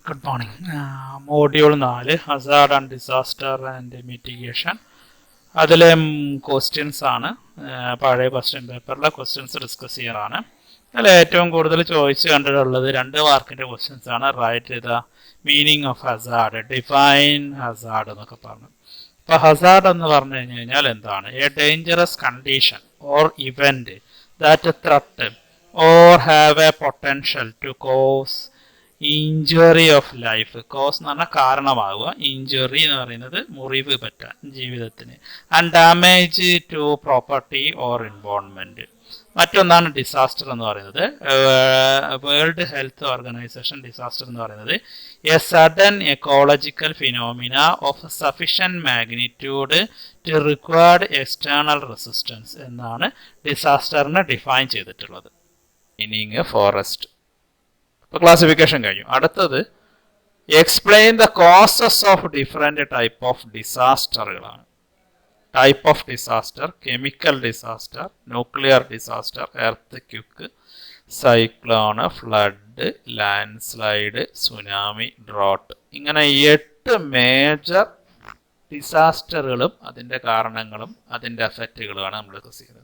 Good morning. Module 4 Hazard and Disaster and Mitigation. അതിലെ questions ആണ് പഴയ ക്വസ്റ്റ്യൻ പേപ്പറിലെ ക്വസ്റ്റ്യൻസ് ഡിസ്കസ് ചെയ്യാറാണ്. അതിൽ ഏറ്റവും കൂടുതൽ ചോദിച്ച് കണ്ടിട്ടുള്ളത് 2 മാർക്കിൻ്റെ ക്വസ്റ്റ്യൻസ് ആണ്. Write the meaning of hazard, define hazard എന്നൊക്കെ പറഞ്ഞു. ഇപ്പോൾ ഹസാർഡ് എന്ന് പറഞ്ഞു കഴിഞ്ഞാൽ എന്താണ്? A dangerous condition or event that threat or have a potential to cause injury of life. Cause എന്ന് പറഞ്ഞാൽ കാരണമാകുക, ഇഞ്ചുറി എന്ന് പറയുന്നത് മുറിവ് പറ്റാൻ ജീവിതത്തിന്, and damage to property or environment. മറ്റൊന്നാണ് ഡിസാസ്റ്റർ എന്ന് പറയുന്നത്. വേൾഡ് ഹെൽത്ത് ഓർഗനൈസേഷൻ ഡിസാസ്റ്റർ എന്ന് പറയുന്നത് a sudden ecological phenomena of sufficient magnitude to required external resistance എന്നാണ് ഡിസാസ്റ്ററിനെ ഡിഫൈൻ ചെയ്തിട്ടുള്ളത്. Meaning forest. ക്ലാസിഫിക്കേഷൻ കഴിഞ്ഞു. അടുത്തത് explain the causes of different type of ഡിസാസ്റ്ററുകളാണ്. Type of disaster: chemical disaster, nuclear disaster, earthquake, cyclone, flood, landslide, tsunami, drought. ഇങ്ങനെ 8 major ഡിസാസ്റ്ററുകളും അതിൻ്റെ കാരണങ്ങളും അതിൻ്റെ എഫക്റ്റുകളുമാണ് നമ്മൾ ഡിസ്കസ് ചെയ്യുന്നത്.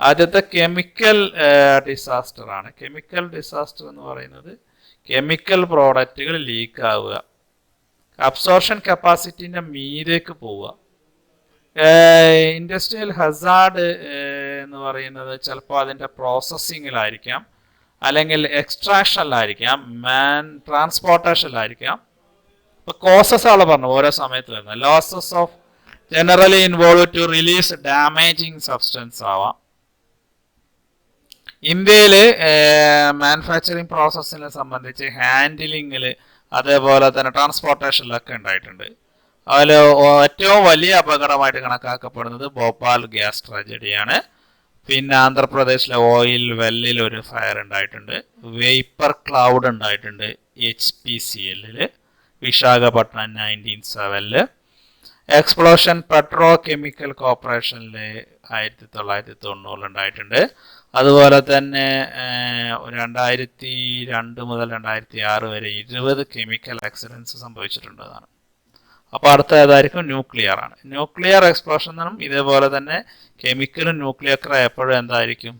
ആദ്യത്തെ കെമിക്കൽ ഡിസാസ്റ്റർ ആണ്. കെമിക്കൽ ഡിസാസ്റ്റർ എന്ന് പറയുന്നത് കെമിക്കൽ പ്രോഡക്റ്റുകൾ ലീക്ക് ആവുക, അബ്സോർഷൻ കപ്പാസിറ്റിൻ്റെ മീതേക്ക് പോവുക. ഇൻഡസ്ട്രിയൽ ഹസാർഡ് എന്ന് പറയുന്നത് ചിലപ്പോൾ അതിൻ്റെ പ്രോസസ്സിങ്ങിലായിരിക്കാം, അല്ലെങ്കിൽ എക്സ്ട്രാക്ഷനിലായിരിക്കാം, ട്രാൻസ്പോർട്ടേഷനിലായിരിക്കാം. ഇപ്പോൾ കോസസ് ആണ് പറഞ്ഞു ഓരോ സമയത്ത് വരുന്നത്. Losses of generally involve to release damaging substance ആവാം. ഇന്ത്യയിൽ മാനുഫാക്ചറിങ് പ്രോസസ്സിനെ സംബന്ധിച്ച് ഹാൻഡിലിങ്ങിൽ അതേപോലെ തന്നെ ട്രാൻസ്പോർട്ടേഷനിലൊക്കെ ഉണ്ടായിട്ടുണ്ട്. അതിൽ ഏറ്റവും വലിയ അപകടമായിട്ട് കണക്കാക്കപ്പെടുന്നത് ഭോപ്പാൽ ഗ്യാസ് ട്രാജഡിയാണ്. പിന്നെ ആന്ധ്രാപ്രദേശിലെ ഓയിൽ വെല്ലിൽ ഒരു ഫയർ ഉണ്ടായിട്ടുണ്ട്. വേപ്പർ ക്ലൗഡ് ഉണ്ടായിട്ടുണ്ട് HPCL, Visakhapatnam 1907. Explosion petro chemical കോർപ്പറേഷനിൽ 1990 ഉണ്ടായിട്ടുണ്ട്. അതുപോലെ തന്നെ 2002 മുതൽ 2006 വരെ 20 കെമിക്കൽ ആക്സിഡൻസ് സംഭവിച്ചിട്ടുള്ളതാണ്. അപ്പോൾ അടുത്ത ഏതായിരിക്കും? ന്യൂക്ലിയർ ആണ്. ന്യൂക്ലിയർ എക്സ്പ്ലോഷൻ എന്നും ഇതേപോലെ തന്നെ കെമിക്കലും ന്യൂക്ലിയർ എപ്പോഴും എന്തായിരിക്കും?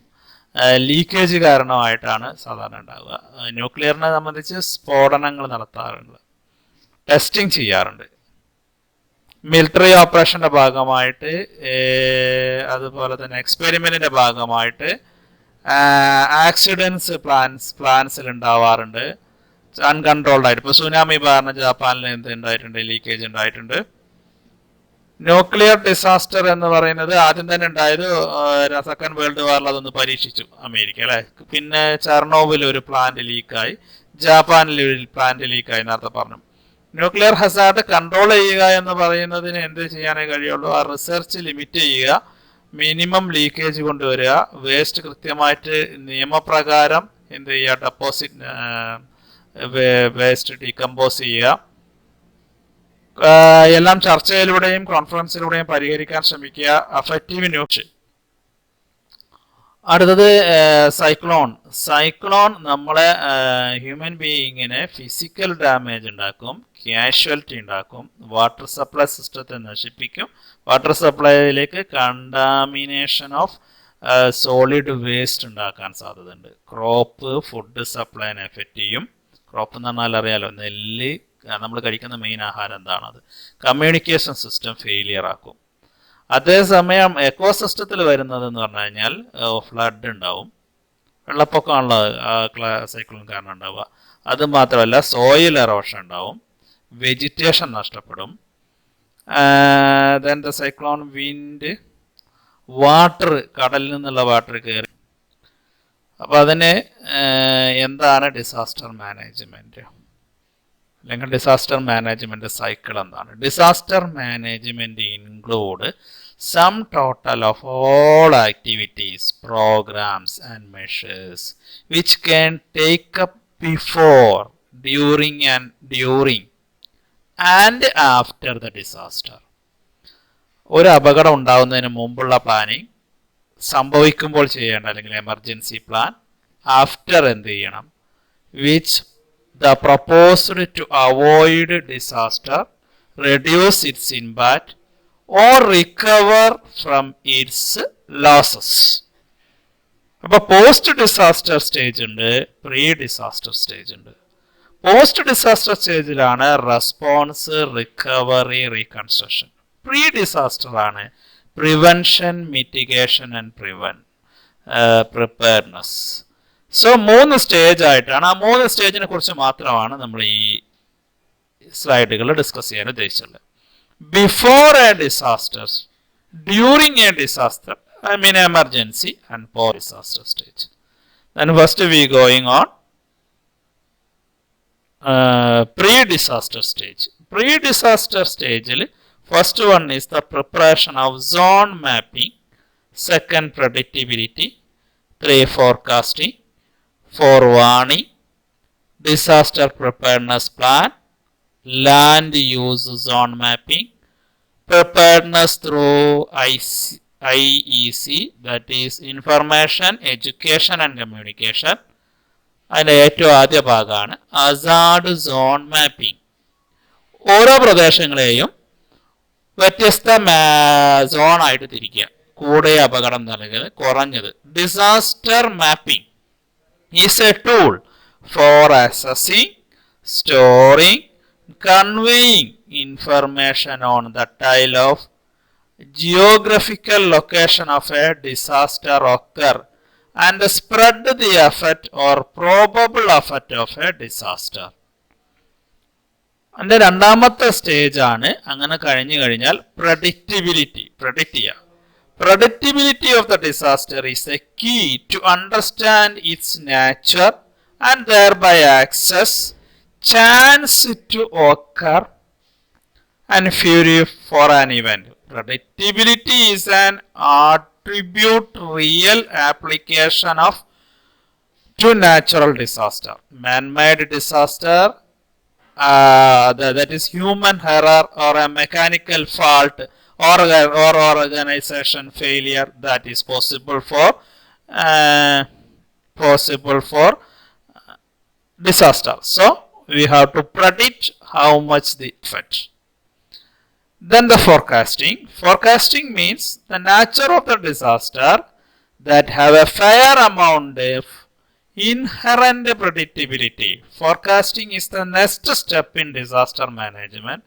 ലീക്കേജ് കാരണമായിട്ടാണ് സാധാരണ ഉണ്ടാവുക. ന്യൂക്ലിയറിനെ സംബന്ധിച്ച് സ്ഫോടനങ്ങൾ നടത്താറുണ്ട്, ടെസ്റ്റിംഗ് ചെയ്യാറുണ്ട്. മിലിറ്ററി ഓപ്പറേഷൻ്റെ ഭാഗമായിട്ട്, അതുപോലെ തന്നെ എക്സ്പെരിമെൻറ്റിൻ്റെ ഭാഗമായിട്ട് ആക്സിഡൻസ് പ്ലാൻസിൽ ഉണ്ടാവാറുണ്ട്, അൺകൺട്രോൾഡ് ആയിട്ട്. ഇപ്പോൾ സുനാമി കാരണം ജപ്പാനിൽ എന്ത് ഉണ്ടായിട്ടുണ്ട്? ലീക്കേജ് ഉണ്ടായിട്ടുണ്ട്. ന്യൂക്ലിയർ ഡിസാസ്റ്റർ എന്ന് പറയുന്നത് ആദ്യം തന്നെ ഉണ്ടായത് സെക്കൻഡ് വേൾഡ് വാറിൽ അതൊന്ന് പരീക്ഷിച്ചു അമേരിക്ക, അല്ലേ? പിന്നെ ചെർണോബിൽ ഒരു പ്ലാന്റ് ലീക്കായി, ജപ്പാനിൽ ഒരു പ്ലാന്റ് ലീക്കായി നേരത്തെ പറഞ്ഞു. ന്യൂക്ലിയർ ഹസാർഡ് കൺട്രോൾ ചെയ്യുക എന്ന് പറയുന്നതിന് എന്ത് ചെയ്യാനേ കഴിയുള്ളൂ? ആ റിസർച്ച് ലിമിറ്റ് ചെയ്യുക, മിനിമം ലീക്കേജ് കൊണ്ടുവരിക, വേസ്റ്റ് കൃത്യമായിട്ട് നിയമപ്രകാരം എന്ത് ചെയ്യുക? ഡെപ്പോസിറ്റ് വേസ്റ്റ് ഡീകമ്പോസ് ചെയ്യുക. എല്ലാം ചർച്ചയിലൂടെയും കോൺഫറൻസിലൂടെയും പരിഹരിക്കാൻ ശ്രമിക്കുക. Affective news. അടുത്തത് സൈക്ലോൺ. സൈക്ലോൺ നമ്മളെ ഹ്യൂമൻ ബീയിങ്ങിന് ഫിസിക്കൽ ഡാമേജ് ഉണ്ടാക്കും, കാഷ്വാലിറ്റി ഉണ്ടാക്കും, വാട്ടർ സപ്ലൈ സിസ്റ്റത്തെ നശിപ്പിക്കും. വാട്ടർ സപ്ലൈയിലേക്ക് കണ്ടാമിനേഷൻ ഓഫ് സോളിഡ് വേസ്റ്റ് ഉണ്ടാക്കാൻ സാധ്യതയുണ്ട്. ക്രോപ്പ്, ഫുഡ് സപ്ലൈനെ എഫക്റ്റ് ചെയ്യും. ക്രോപ്പ് എന്ന് പറഞ്ഞാൽ അറിയാലോ, നെല്ല്, നമ്മൾ കഴിക്കുന്ന മെയിൻ ആഹാരം എന്താണത്. കമ്മ്യൂണിക്കേഷൻ സിസ്റ്റം ഫെയിലിയർ ആക്കും. അതേസമയം എക്കോസിസ്റ്റത്തിൽ വരുന്നതെന്ന് പറഞ്ഞു കഴിഞ്ഞാൽ ഫ്ലഡ് ഉണ്ടാവും, വെള്ളപ്പൊക്കമാണല്ലോ സൈക്ലോൺ കാരണം ഉണ്ടാവുക. അത് മാത്രമല്ല സോയിൽ എറോഷൻ ഉണ്ടാവും, വെജിറ്റേഷൻ നഷ്ടപ്പെടും. Then the cyclone wind, water, കടലിൽ നിന്നുള്ള വാട്ടർ കയറി. അപ്പോൾ അതിന് എന്താണ് ഡിസാസ്റ്റർ മാനേജ്മെൻറ്റ്, അല്ലെങ്കിൽ ഡിസാസ്റ്റർ മാനേജ്മെൻറ്റ് സൈക്കിൾ എന്താണ്? Disaster management include sum total of all activities, programmes and measures which can take up before, during and after the disaster. ഒരു അപകടം ഉണ്ടാകുന്നതിന് മുമ്പുള്ള പ്ലാനിങ്, സംഭവിക്കുമ്പോൾ ചെയ്യേണ്ട അല്ലെങ്കിൽ എമർജൻസി പ്ലാൻ, ആഫ്റ്റർ എന്ത് ചെയ്യണം, which the proposed to avoid disaster, reduce its impact, or recover from its losses. അപ്പോൾ പോസ്റ്റ് ഡിസാസ്റ്റർ സ്റ്റേജ് ഉണ്ട്, പ്രീ ഡിസാസ്റ്റർ സ്റ്റേജ് ഉണ്ട്. പോസ്റ്റ് ഡിസാസ്റ്റർ സ്റ്റേജിലാണ് response, recovery, reconstruction. Pre disaster ആണ് prevention, mitigation and preparedness. So 3 stage ആയിട്ടാണ്. ആ 3 സ്റ്റേജിനെ കുറിച്ച് മാത്രമാണ് നമ്മൾ ഈ സ്ലൈഡുകൾ ഡിസ്കസ് ചെയ്യാൻ ഉദ്ദേശിച്ചുള്ളത്. Before a disaster, during a disaster, I mean emergency, and post disaster stage. Then first we going on pre-disaster stage. Pre-disaster stage, first one is the preparation of zone mapping, second predictability, 3 forecasting, 4 warning, disaster preparedness plan, land use zone mapping, preparedness through IEC, that is information, education and communication. അതിൻ്റെ ഏറ്റവും ആദ്യ ഭാഗമാണ് hazard zone mapping. ഓരോ പ്രദേശങ്ങളെയും വ്യത്യസ്ത സോണായിട്ട് തിരിക്കുക, കൂടെ അപകടം നൽകുന്നത്, കുറഞ്ഞത്. Disaster mapping is A tool for assessing, storing, conveying information on the tile of geographical location of a disaster occur and spread the effect or probable effect of a disaster. അതിൻ്റെ രണ്ടാമത്തെ stage ആണ്, അങ്ങനെ കഴിഞ്ഞു കഴിഞ്ഞാൽ predictability, predict ചെയ്യുക. Predictability of the disaster is a key to understand its nature and thereby access chance to occur and fury for an event. Predictability is an attribute real application of to natural disaster. Man-made disaster, that is human error or a mechanical fault or organization failure, that is possible for disaster. So we have to predict how much the effect. Then the forecasting. Forecasting means the nature of the disaster that have a fair amount of inherent predictability. Forecasting is the next step in disaster management.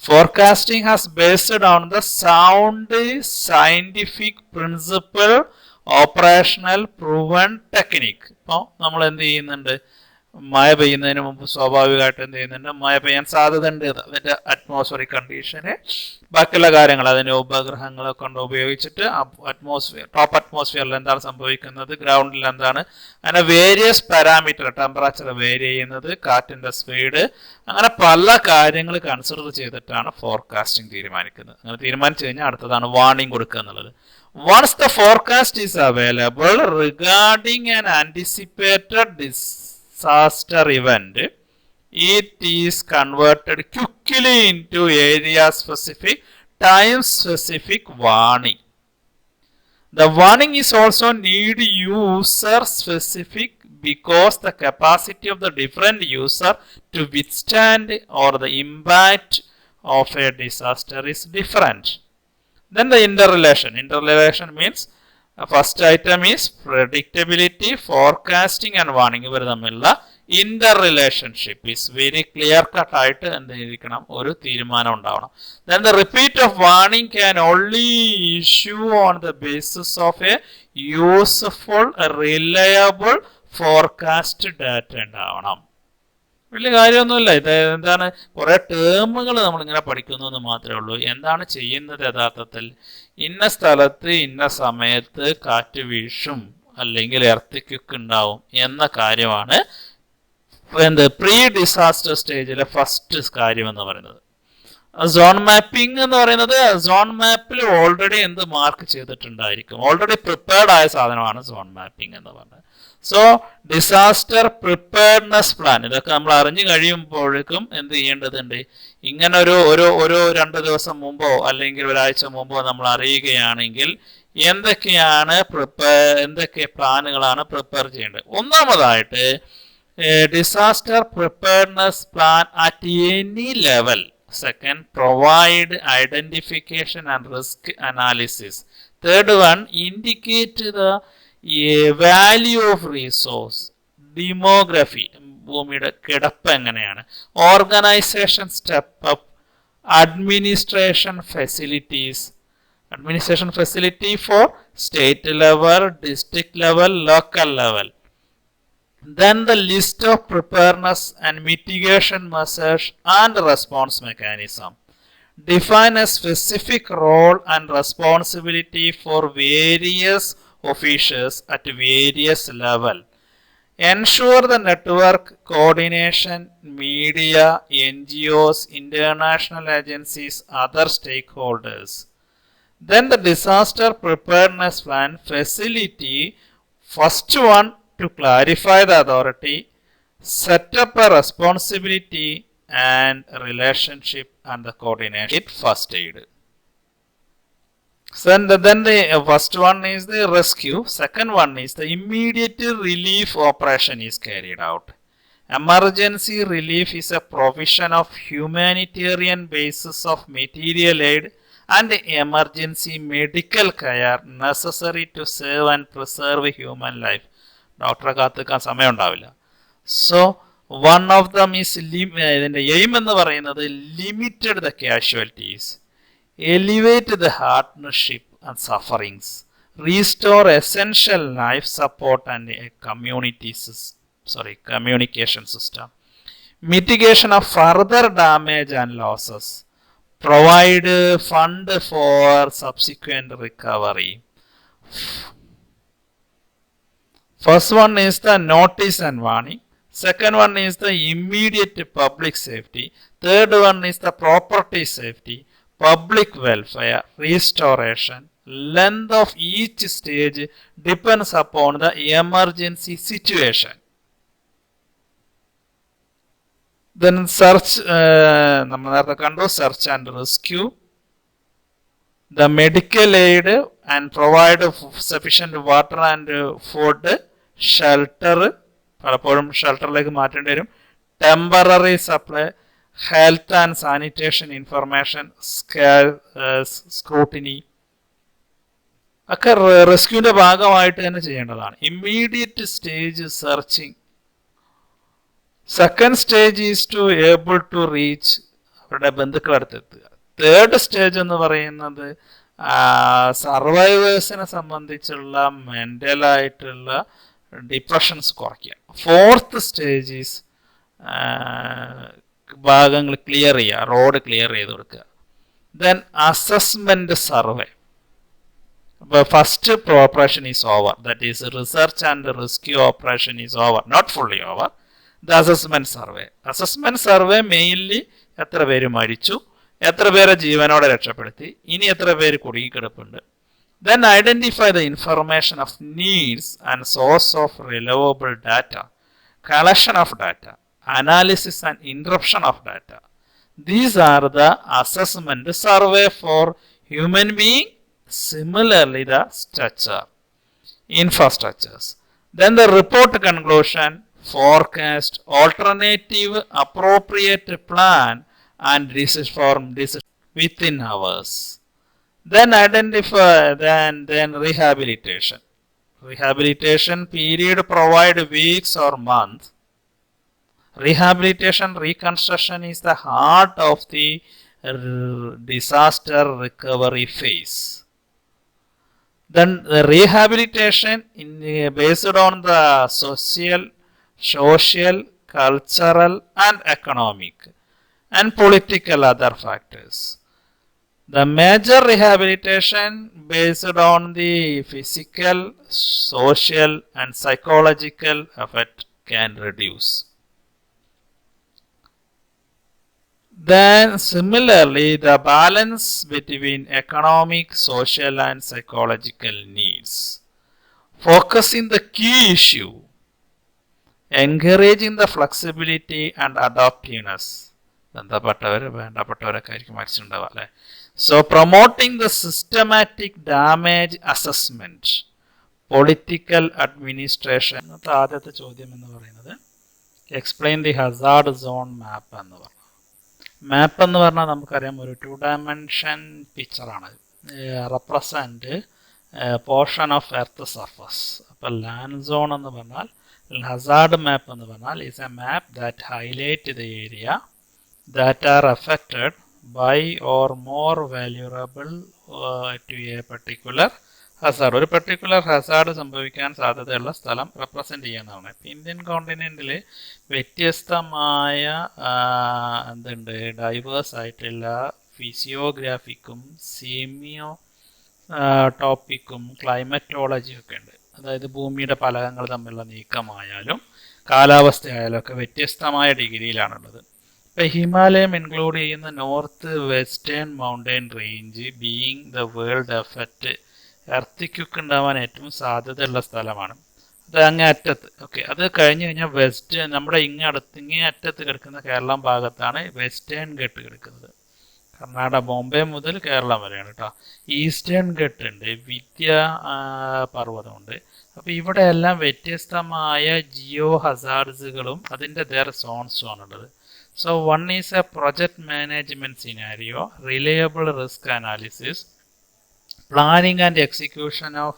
Forecasting has based on the sound scientific principle, operational proven technique. ഇപ്പോൾ നമ്മൾ എന്ത് ചെയ്യുന്നുണ്ട്, മഴ പെയ്യുന്നതിന് മുമ്പ് സ്വാഭാവികമായിട്ട് എന്ത് ചെയ്യുന്നുണ്ട്, മഴ പെയ്യാൻ സാധ്യത ഉണ്ട്, അതിൻ്റെ അറ്റ്മോസ്ഫിയറിക് കണ്ടീഷന്, ബാക്കിയുള്ള കാര്യങ്ങൾ അതിൻ്റെ ഉപഗ്രഹങ്ങളൊക്കെ കൊണ്ട് ഉപയോഗിച്ചിട്ട് ടോപ്പ് അറ്റ്മോസ്ഫിയറിൽ എന്താണ് സംഭവിക്കുന്നത്, ഗ്രൗണ്ടിൽ എന്താണ്, അങ്ങനെ വേരിയസ് പാരാമീറ്റർ, ടെമ്പറേച്ചർ വേരി ചെയ്യുന്നത്, കാറ്റിൻ്റെ സ്പീഡ്, അങ്ങനെ പല കാര്യങ്ങൾ കൺസിഡർ ചെയ്തിട്ടാണ് ഫോർകാസ്റ്റിംഗ് തീരുമാനിക്കുന്നത്. അങ്ങനെ തീരുമാനിച്ചു കഴിഞ്ഞാൽ അടുത്തതാണ് വാർണിംഗ് കൊടുക്കുക എന്നുള്ളത്. Once the forecast is available regarding an anticipated disaster event, it is converted quickly into area specific, time specific warning. The warning is also need user specific because the capacity of the different user to withstand or the impact of a disaster is different. Then the interrelation. Interrelation means first item is predictability, forecasting and warning. ഇവർ തമ്മിലുള്ള interrelationship is very clear cut ആയിട്ട് എന്തായിരിക്കണം, ഒരു തീരുമാനം ഉണ്ടാവണം. Then the repeat of warning can only issue on the basis of a useful, reliable forecast data ഉണ്ടാവണം. വലിയ കാര്യമൊന്നുമില്ല. ഇത് എന്താണ്, കുറേ ടേമുകൾ നമ്മളിങ്ങനെ പഠിക്കുന്നു എന്ന് മാത്രമേ ഉള്ളൂ. എന്താണ് ചെയ്യുന്നത് യഥാർത്ഥത്തിൽ, ഇന്ന സ്ഥലത്ത് ഇന്ന സമയത്ത് കാറ്റ് വീശും അല്ലെങ്കിൽ എർത്തിക്വിക്ക് ഉണ്ടാവും എന്ന കാര്യമാണ് പ്രീ ഡിസാസ്റ്റർ സ്റ്റേജിലെ ഫസ്റ്റ് കാര്യം എന്ന് പറയുന്നത്. സോൺ മാപ്പിംഗ് എന്ന് പറയുന്നത്, സോൺ മാപ്പിൽ ഓൾറെഡി എന്ത് മാർക്ക് ചെയ്തിട്ടുണ്ടായിരിക്കും, ഓൾറെഡി പ്രിപ്പയർഡ് ആയ സാധനമാണ് സോൺ മാപ്പിംഗ് എന്ന് പറയുന്നത്. സോ ഡിസാസ്റ്റർ പ്രിപ്പയർനെസ് പ്ലാൻ, ഇതൊക്കെ നമ്മൾ അറിഞ്ഞു കഴിയുമ്പോഴേക്കും എന്ത് ചെയ്യേണ്ടതുണ്ട്, ഇങ്ങനെ ഒരു 2 ദിവസം മുമ്പോ അല്ലെങ്കിൽ ഒരാഴ്ച മുമ്പോ നമ്മൾ അറിയുകയാണെങ്കിൽ എന്തൊക്കെ പ്ലാനുകളാണ് പ്രിപ്പയർ ചെയ്യേണ്ടത്. ഒന്നാമതായിട്ട് A disaster preparedness plan at any level. Second, provide identification and risk analysis. Third one, indicate the value of resource. Demography, ഭൂമിയുടെ കിടപ്പ് എങ്ങനെയാണ്. Organisation step up. Administration facilities. Administration facility for state level, district level, local level. Then the list of preparedness and mitigation measures and response mechanism. Define a specific role and responsibility for various officials at various level. Ensure the network coordination, media, NGOs, international agencies, other stakeholders. Then the disaster preparedness plan facility, first one, to clarify the authority, set up a responsibility and relationship and the coordination. It first aid. So then the first one is the rescue. Second one is the immediate relief operation is carried out. Emergency relief is a provision of humanitarian basis of material aid and emergency medical care necessary to save and preserve human life. ഡോക്ടറെ കാത്തുക്കാൻ സമയം ഉണ്ടാവില്ല. So one of them is ഇതിൻ്റെ aim എന്ന് പറയുന്നത് limited the casualties, elevate the hardship and sufferings, restore essential life support and communication system, mitigation of further damage and losses, provide fund for subsequent recovery. First one is the notice and warning. Second one is the immediate public safety. Third one is the property safety, public welfare, restoration. Length of each stage depends upon the emergency situation. Then search, search and rescue. The medical aid and provide sufficient water and food, shelter, പലപ്പോഴും ഷെൽട്ടറിലേക്ക് മാറ്റേണ്ടി വരും, temporary supply, health and sanitation information, scrutiny ഒക്കെ റെസ്ക്യൂവിൻ്റെ ഭാഗമായിട്ട് തന്നെ ചെയ്യേണ്ടതാണ്. Immediate stage searching. Second stage is to able to reach, അവരുടെ ബന്ധുക്കളടുത്തെത്തുക. തേർഡ് സ്റ്റേജ് എന്ന് പറയുന്നത് സർവൈവേഴ്സിനെ സംബന്ധിച്ചുള്ള മെൻ്റലായിട്ടുള്ള ഡിപ്രഷൻസ് കുറയ്ക്കുക. ഫോർത്ത് സ്റ്റേജ് ഈസ് ഭാഗങ്ങൾ ക്ലിയർ ചെയ്യുക, റോഡ് ക്ലിയർ ചെയ്ത് കൊടുക്കുക. Then assessment survey. അപ്പോൾ first operation is over, that is research and rescue operation is over, not fully over. The assessment survey. Assessment survey mainly എത്ര പേര് മരിച്ചു, എത്ര പേരെ ജീവനോടെ രക്ഷപ്പെടുത്തി, ഇനി എത്ര പേര് കുടുങ്ങിക്കിടപ്പുണ്ട്. Then identify the information of needs and source of reliable data, collection of data, analysis and interruption of data. These are the assessment survey for human being. Similarly, the structure, infrastructures. Then the report conclusion, forecast, alternative, appropriate plan, and decision within hours. Then identify, then rehabilitation. Rehabilitation period provide weeks or months. Rehabilitation reconstruction is the heart of the disaster recovery phase. Then the rehabilitation based on the social, cultural and economic and political other factors. The major rehabilitation based on the physical, social and psychological effect can reduce. Then similarly, the balance between economic, social and psychological needs. Focusing the key issue, encouraging the flexibility and adaptiveness. So promoting the systematic damage assessment, political administration. ആദ്യത്തെ ചോദ്യം എന്ന് പറയുന്നത് explain the hazard zone map എന്ന് പറഞ്ഞു. Map എന്ന് പറഞ്ഞാൽ നമുക്കറിയാം ഒരു 2 ഡയമെൻഷൻ പിക്ചറാണ്. Represent portion of earth surface. അപ്പോൾ ലാൻഡ് സോൺ എന്ന് പറഞ്ഞാൽ, ഹസാർഡ് മാപ്പ് എന്ന് പറഞ്ഞാൽ is a map that highlight the area that are affected by or more vulnerable to a particular hazard. ഒരു പർട്ടിക്കുലർ ഹസാർഡ് സംഭവിക്കാൻ സാധ്യതയുള്ള സ്ഥലം റെപ്രസെൻറ്റ് ചെയ്യുന്നതാണ്. ഇന്ത്യൻ കോണ്ടിനെൻറ്റിൽ വ്യത്യസ്തമായ എന്തുണ്ട്, ഡൈവേഴ്സ് ആയിട്ടുള്ള ഫിസിയോഗ്രാഫിക്കും സെമിയോ ടോപ്പിക്കും ക്ലൈമറ്റോളജിയും ഒക്കെ ഉണ്ട്. അതായത് ഭൂമിയുടെ പലകങ്ങൾ തമ്മിലുള്ള നീക്കമായാലും കാലാവസ്ഥയായാലും ഒക്കെ വ്യത്യസ്തമായ ഡിഗ്രിയിലാണുള്ളത്. ഇപ്പം ഹിമാലയം ഇൻക്ലൂഡ് ചെയ്യുന്ന north western mountain range being the world effect earthquake ഉണ്ടാവാൻ ഏറ്റവും സാധ്യതയുള്ള സ്ഥലമാണ്. അത് അങ്ങേ അറ്റത്ത്. ഓക്കെ, അത് കഴിഞ്ഞ് കഴിഞ്ഞാൽ വെസ്റ്റ്, നമ്മുടെ ഇങ്ങേ അറ്റത്ത് കിടക്കുന്ന കേരളം ഭാഗത്താണ് വെസ്റ്റേൺ ഘട്ട് കിടക്കുന്നത്. കർണാടക, ബോംബെ മുതൽ കേരളം വരെയാണ് കേട്ടോ. ഈസ്റ്റേൺ ഘട്ട് ഉണ്ട്, വിദ്യ പർവ്വതമുണ്ട്. അപ്പോൾ ഇവിടെ എല്ലാം വ്യത്യസ്തമായ ജിയോ ഹസാർഡ്സുകളും അതിൻ്റെ ദർ സോൺസും ആണുള്ളത്. So one is A project management scenario, reliable risk analysis, planning and execution of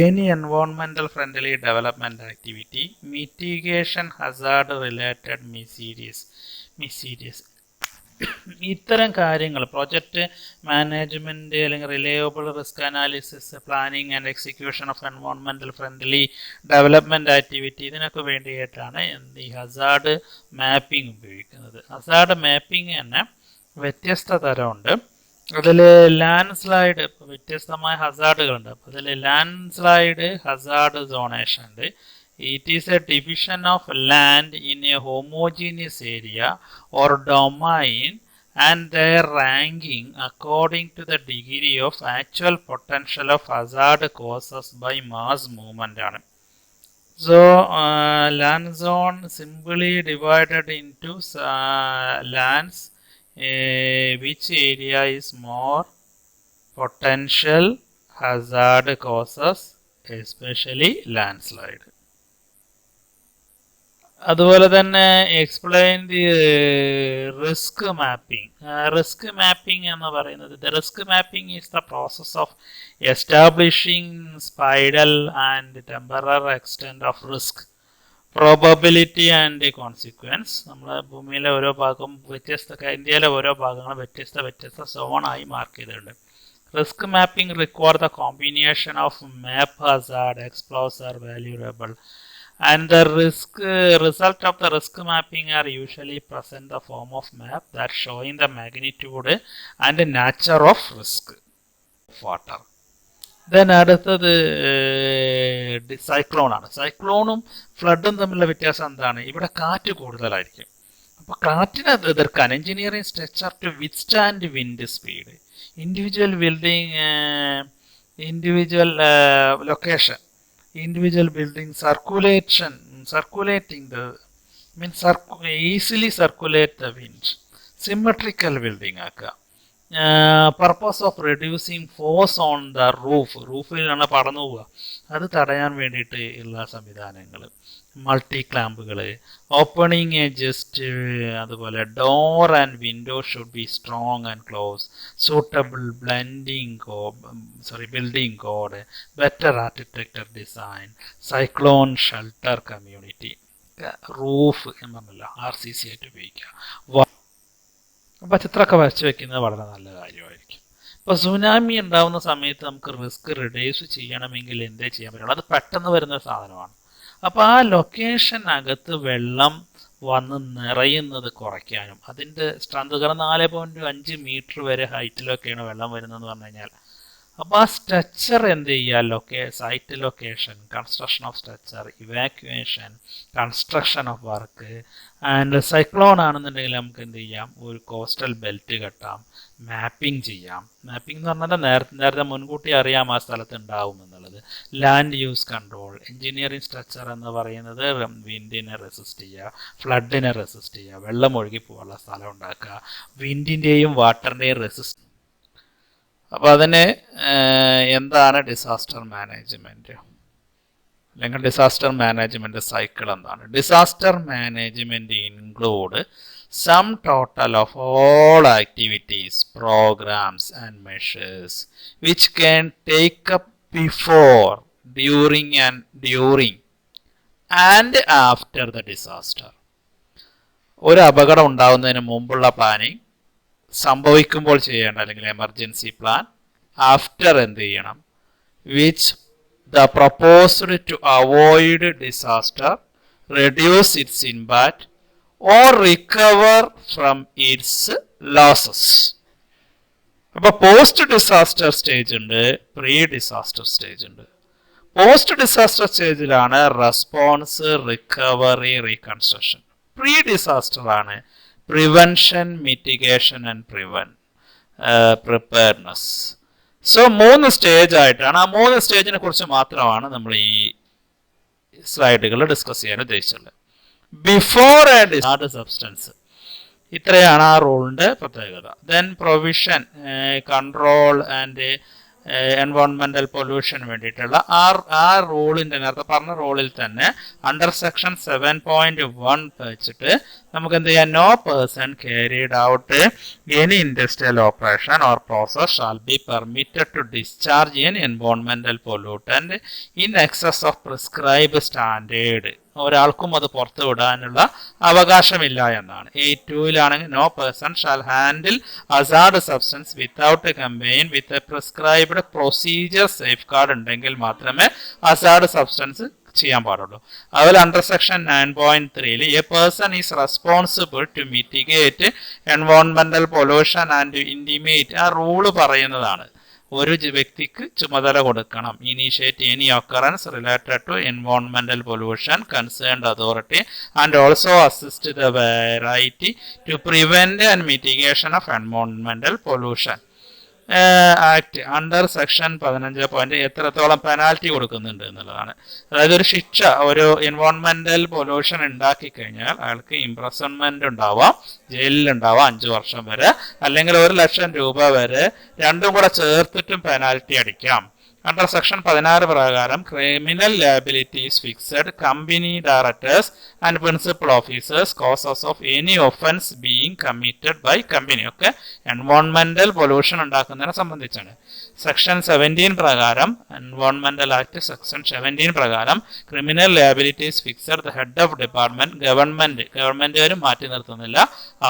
any environmental friendly development activity, mitigation hazard related miscellaneous. ഇത്തരം കാര്യങ്ങൾ പ്രൊജക്റ്റ് മാനേജ്മെൻറ്റ് അല്ലെങ്കിൽ reliable risk analysis, planning and execution of environmental friendly development activity, ഇതിനൊക്കെ വേണ്ടിയിട്ടാണ് ഈ Hazard mapping ഉപയോഗിക്കുന്നത്. Hazard mapping തന്നെ വ്യത്യസ്ത തരമുണ്ട്. അതിൽ ലാൻഡ് സ്ലൈഡ്, വ്യത്യസ്തമായ ഹസാർഡുകളുണ്ട്. അപ്പോൾ അതിൽ ലാൻഡ് സ്ലൈഡ് ഹസാർഡ് സോണേഷൻ ഉണ്ട്. It is a division of land in a homogeneous area or domain and their ranking according to the degree of actual potential of hazard causes by mass movement ആണ്. So land zone simply divided into lands which area is more potential hazard causes, especially landslide. അതുപോലെ തന്നെ explain the risk mapping. Risk mapping എന്ന് പറയുന്നത്, the risk mapping is the process of establishing spatial and temporary extent of risk, probability and consequence. നമ്മളെ ഭൂമിയിലെ ഓരോ ഭാഗവും ഇന്ത്യയിലെ ഓരോ ഭാഗങ്ങളും വ്യത്യസ്ത സോണായി മാർക്ക് ചെയ്തിട്ടുണ്ട്. Risk mapping require the combination of map hazard, exposure, vulnerable and the result of the risk mapping are usually present in the form of map that showing the magnitude and nature of risk of water. Then അടുത്തത് cyclone ആണ്. സൈക്ലോണും ഫ്ലഡും തമ്മിലുള്ള വ്യത്യാസം എന്താണ്? ഇവിടെ കാറ്റ് കൂടുതലായിരിക്കും. അപ്പോൾ കാറ്റിനെ എതിർക്കാൻ engineering structure to withstand wind speed, individual building, individual location, individual building circulating the easily circulate the wind, symmetrical building ആക്കുക, purpose of reducing force on the റൂഫിലാണ് പടന്നു പോവുക, അത് തടയാൻ വേണ്ടിയിട്ട് ഉള്ള സംവിധാനങ്ങൾ, മൾട്ടി ക്ലാമ്പുകൾ, ഓപ്പണിങ് എ ജസ്റ്റ്, അതുപോലെ door and window should be strong and close, suitable building code, better architecture design, cyclone shelter community. Roof എന്ന് പറഞ്ഞല്ലോ RCC ആയിട്ട് ഉപയോഗിക്കുക. അപ്പോൾ ചിത്രമൊക്കെ വരച്ച് വെക്കുന്നത് വളരെ നല്ല കാര്യമായിരിക്കും. ഇപ്പോൾ സുനാമി ഉണ്ടാകുന്ന സമയത്ത് നമുക്ക് റിസ്ക് റിഡ്യൂസ് ചെയ്യണമെങ്കിൽ എന്തേ ചെയ്യാൻ പറ്റുള്ളൂ? അത് പെട്ടെന്ന് വരുന്ന സാധനമാണ്. അപ്പോൾ ആ ലൊക്കേഷനകത്ത് വെള്ളം വന്ന് നിറയുന്നത് കുറയ്ക്കാനും, അതിൻ്റെ സ്ട്രെങ്ത്, കാരണം 4.5 മീറ്റർ വരെ ഹൈറ്റിലൊക്കെയാണ് വെള്ളം വരുന്നതെന്ന് പറഞ്ഞു കഴിഞ്ഞാൽ, അപ്പോൾ ആ സ്ട്രക്ചർ എന്ത് ചെയ്യുക, site location, construction of structure, evacuation, construction of work. And cyclone ആണെന്നുണ്ടെങ്കിൽ നമുക്ക് എന്ത് ചെയ്യാം, ഒരു കോസ്റ്റൽ ബെൽറ്റ് കെട്ടാം, മാപ്പിംഗ് ചെയ്യാം. മാപ്പിംഗ് എന്ന് പറഞ്ഞാൽ നേരത്തെ മുൻകൂട്ടി അറിയാം ആ സ്ഥലത്ത് ഉണ്ടാവും എന്നുള്ളത്. Land use control, engineering structure എന്ന് പറയുന്നത് വിൻഡിനെ റെസിസ്റ്റ് ചെയ്യുക, ഫ്ലഡിനെ റെസിസ്റ്റ് ചെയ്യുക, വെള്ളം ഒഴുകി പോകാനുള്ള സ്ഥലം ഉണ്ടാക്കുക, വിൻഡിൻ്റെയും വാട്ടറിൻ്റെയും റെസിസ്റ്റ്. അപ്പോൾ അതിന് എന്താണ് ഡിസാസ്റ്റർ മാനേജ്മെൻറ്റ്? അല്ലെങ്കിൽ ഡിസാസ്റ്റർ മാനേജ്മെന്റ് സൈക്കിൾ എന്താണ്? Disaster management include sum total of all activities, programmes and measures which can take up before, during and after the disaster. ഒരു അപകടം ഉണ്ടാകുന്നതിന് മുമ്പുള്ള പ്ലാനിങ്, സംഭവിക്കുമ്പോൾ ചെയ്യേണ്ട അല്ലെങ്കിൽ എമർജൻസി പ്ലാൻ, ആഫ്റ്റർ എന്ത് ചെയ്യണം, which the proposed to avoid disaster, reduce its impact or recover from its losses. അപ്പോൾ പോസ്റ്റ് ഡിസാസ്റ്റർ സ്റ്റേജ് ഉണ്ട്, പ്രീ ഡിസാസ്റ്റർ സ്റ്റേജ് ഉണ്ട്. പോസ്റ്റ് ഡിസാസ്റ്റർ സ്റ്റേജിലാണ് response, recovery, reconstruction. Pre disaster ആണ് prevention, mitigation and preparedness. So 3 stage ആയിട്ടാണ്. ആ 3 സ്റ്റേജിനെ കുറിച്ച് മാത്രമാണ് നമ്മൾ ഈ സ്ലൈഡുകൾ ഡിസ്കസ് ചെയ്യാൻ ഉദ്ദേശിച്ചുള്ളത്. ബിഫോർ എ ഡിസാസ്റ്റർ സബ്സ്റ്റൻസ്, ഇത്രയാണ് ആ റൂളിന്റെ പ്രത്യേകത. ദെൻ പ്രൊവിഷൻ, കൺട്രോൾ ആൻഡ് എൻവയോൺമെന്റൽ പൊല്യൂഷന് വേണ്ടിയിട്ടുള്ള ആ റൂളിന്റെ നേരത്തെ പറഞ്ഞ റൂളിൽ തന്നെ അണ്ടർ സെക്ഷൻ 7.1 വെച്ചിട്ട് നമുക്ക് എന്ത് ചെയ്യാം, no person carried out any industrial operation or process shall be permitted to discharge an എൻവയോൺമെന്റൽ pollutant in excess of prescribe standard. ഒരാൾക്കും അത് പുറത്തു വിടാനുള്ള അവകാശമില്ല എന്നാണ്. 8.2 no person shall handle hazard substance without combine with a prescribed procedure safeguard ഉണ്ടെങ്കിൽ മാത്രമേ hazard substance ചെയ്യാൻ പാടുള്ളൂ. അതുപോലെ under section 9.3 a person is responsible to mitigate എൻവയോൺമെന്റൽ പൊല്യൂഷൻ ആൻഡ് ഇന്റിമേറ്റ്. ആ റൂള് പറയുന്നതാണ് ഒരു വ്യക്തിക്ക് ചുമതല കൊടുക്കണം. Initiate any occurrence related to എൻവയോൺമെന്റൽ pollution concerned authority and also assist the variety to prevent and mitigation of എൻവയോൺമെന്റൽ pollution act under section 15 എത്രത്തോളം penalty കൊടുക്കുന്നുണ്ട് എന്നുള്ളതാണ്. അതായത് ഒരു ശിക്ഷ, ഒരു എൻവയോൺമെന്റൽ പൊല്യൂഷൻ ഉണ്ടാക്കി കഴിഞ്ഞാൽ അയാൾക്ക് ഇംപ്രസൺമെന്റ് ഉണ്ടാവാം, ജയിലിലുണ്ടാവാം 5 വർഷം വരെ, അല്ലെങ്കിൽ 1 ലക്ഷം രൂപ വരെ, രണ്ടും കൂടെ ചേർത്തിട്ടും പെനാൽറ്റി അടിക്കാം. അണ്ടർ സെക്ഷൻ 16 പ്രകാരം criminal liability is fixed company directors and principal officers causes of any offence being committed by company. ഒക്കെ എൻവയോൺമെന്റൽ പൊല്യൂഷൻ ഉണ്ടാക്കുന്നതിനെ സംബന്ധിച്ചാണ്. സെക്ഷൻ 17 പ്രകാരം, എൻവയോൺമെന്റൽ ആക്ട് സെക്ഷൻ 17 പ്രകാരം criminal liability is fixed the head of department, ഗവൺമെന്റുകാരും മാറ്റി നിർത്തുന്നില്ല.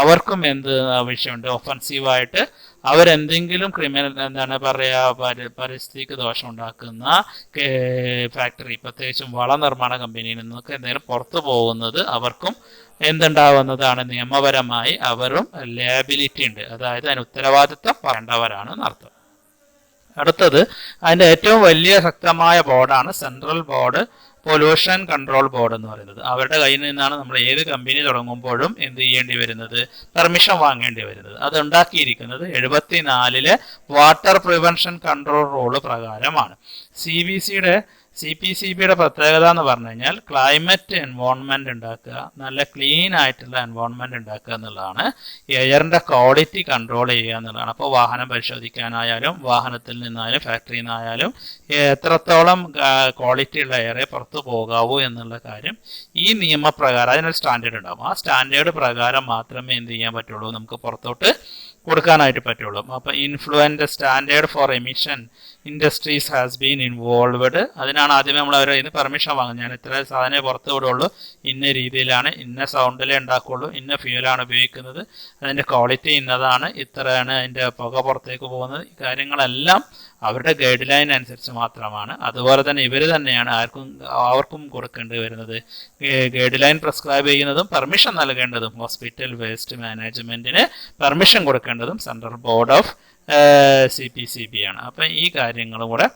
അവർക്കും എന്ത് ആവശ്യമുണ്ട്, ഒഫൻസീവായിട്ട് അവരെന്തെങ്കിലും ക്രിമിനൽ എന്താണ് പറയുക, പരിസ്ഥിതിക്ക് ദോഷം ഉണ്ടാക്കുന്ന ഫാക്ടറി, പ്രത്യേകിച്ചും വള നിർമ്മാണ കമ്പനിയിൽ നിന്നൊക്കെ എന്തെങ്കിലും പുറത്തു പോകുന്നത് അവർക്കും എന്തുണ്ടാവുന്നതാണ്, നിയമപരമായി അവരും ലയബിലിറ്റി ഉണ്ട്. അതായത് അതിന് ഉത്തരവാദിത്തം പറയേണ്ടവരാണ് എന്നർത്ഥം. അടുത്തത് അതിൻ്റെ ഏറ്റവും വലിയ ശക്തമായ ബോർഡാണ് central board pollution control board എന്ന് പറയുന്നത്. അവരുടെ കയ്യിൽ നിന്നാണ് നമ്മൾ ഏത് കമ്പനി തുടങ്ങുമ്പോഴും എന്ത് ചെയ്യേണ്ടി വരുന്നത്, പെർമിഷൻ വാങ്ങേണ്ടി വരുന്നത്. അത് ഉണ്ടാക്കിയിരിക്കുന്നത് 74 വാട്ടർ പ്രിവെൻഷൻ കൺട്രോൾ റൂള് പ്രകാരമാണ്. CPCBയുടെ പ്രത്യേകത എന്ന് പറഞ്ഞു കഴിഞ്ഞാൽ ക്ലൈമറ്റ് എൻവയോൺമെന്റ് ഉണ്ടാക്കുക, നല്ല ക്ലീൻ ആയിട്ടുള്ള എൻവയോൺമെന്റ് ഉണ്ടാക്കുക എന്നുള്ളതാണ്. എയറിന്റെ ക്വാളിറ്റി കൺട്രോൾ ചെയ്യുക എന്നുള്ളതാണ്. അപ്പോൾ വാഹനം പരിശോധിക്കാനായാലും വാഹനത്തിൽ നിന്നായാലും ഫാക്ടറിയിൽ നിന്നായാലും എത്രത്തോളം ക്വാളിറ്റി ഉള്ള എയറെ പുറത്തു പോകാവൂ എന്നുള്ള കാര്യം ഈ നിയമപ്രകാരം അതിനൊരു സ്റ്റാൻഡേർഡ് ഉണ്ടാകും. ആ സ്റ്റാൻഡേർഡ് പ്രകാരം മാത്രമേ എന്ത് ചെയ്യാൻ പറ്റുള്ളൂ, നമുക്ക് പുറത്തോട്ട് കൊടുക്കാനായിട്ട് പറ്റുള്ളൂ. അപ്പോൾ influent standard for emission industries has been involved. അതിനാണ് ആദ്യമേ നമ്മൾ അവരെ ഇതിന് പെർമിഷൻ വാങ്ങുന്നത്. ഞാൻ ഇത്ര സാധനമേ പുറത്ത് വിടുള്ളൂ, ഇന്ന രീതിയിലാണ്, ഇന്ന സൗണ്ടിലേ ഉണ്ടാക്കുള്ളൂ, ഇന്ന ഫ്യൂലാണ് ഉപയോഗിക്കുന്നത്, അതിൻ്റെ ക്വാളിറ്റി ഇന്നതാണ്, ഇത്രയാണ് അതിൻ്റെ പുക പുറത്തേക്ക് പോകുന്നത്. ഈ കാര്യങ്ങളെല്ലാം അവരുടെ ഗൈഡ് ലൈൻ അനുസരിച്ച് മാത്രമാണ്. അതുപോലെ തന്നെ ഇവർ തന്നെയാണ് അവർക്കും കൊടുക്കേണ്ടി വരുന്നത്. ഗൈഡ് ലൈൻ പ്രിസ്ക്രൈബ് ചെയ്യുന്നതും പെർമിഷൻ നൽകേണ്ടതും ഹോസ്പിറ്റൽ വേസ്റ്റ് മാനേജ്മെന്റിന് പെർമിഷൻ കൊടുക്കേണ്ടതും സെൻട്രൽ ബോർഡ് ഓഫ് CPCB ആണ്. അപ്പം ഈ കാര്യങ്ങളും കൂടെ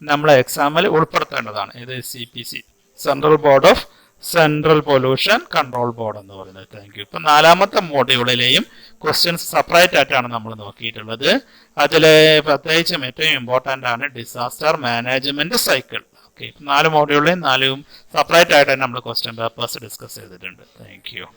നമ്മൾ എക്സാമിൽ ഉൾപ്പെടുത്തേണ്ടതാണ്. ഇത് CPC, central board of central pollution control board എന്ന് പറയുന്നത്. Thank you. ഇപ്പം 4ാമത്തെ മോഡ്യൂളിലെയും ക്വസ്റ്റ്യൻസ് സെപ്പറേറ്റ് ആയിട്ടാണ് നമ്മൾ നോക്കിയിട്ടുള്ളത്. അതിൽ പ്രത്യേകിച്ചും ഏറ്റവും ഇമ്പോർട്ടൻ്റ് ആണ് disaster management cycle. Okay, 4 മോഡ്യൂളിലെയും 4 separate ആയിട്ട് നമ്മൾ ക്വസ്റ്റ്യൻ പേപ്പേഴ്സ് ഡിസ്കസ് ചെയ്തിട്ടുണ്ട്. Thank you.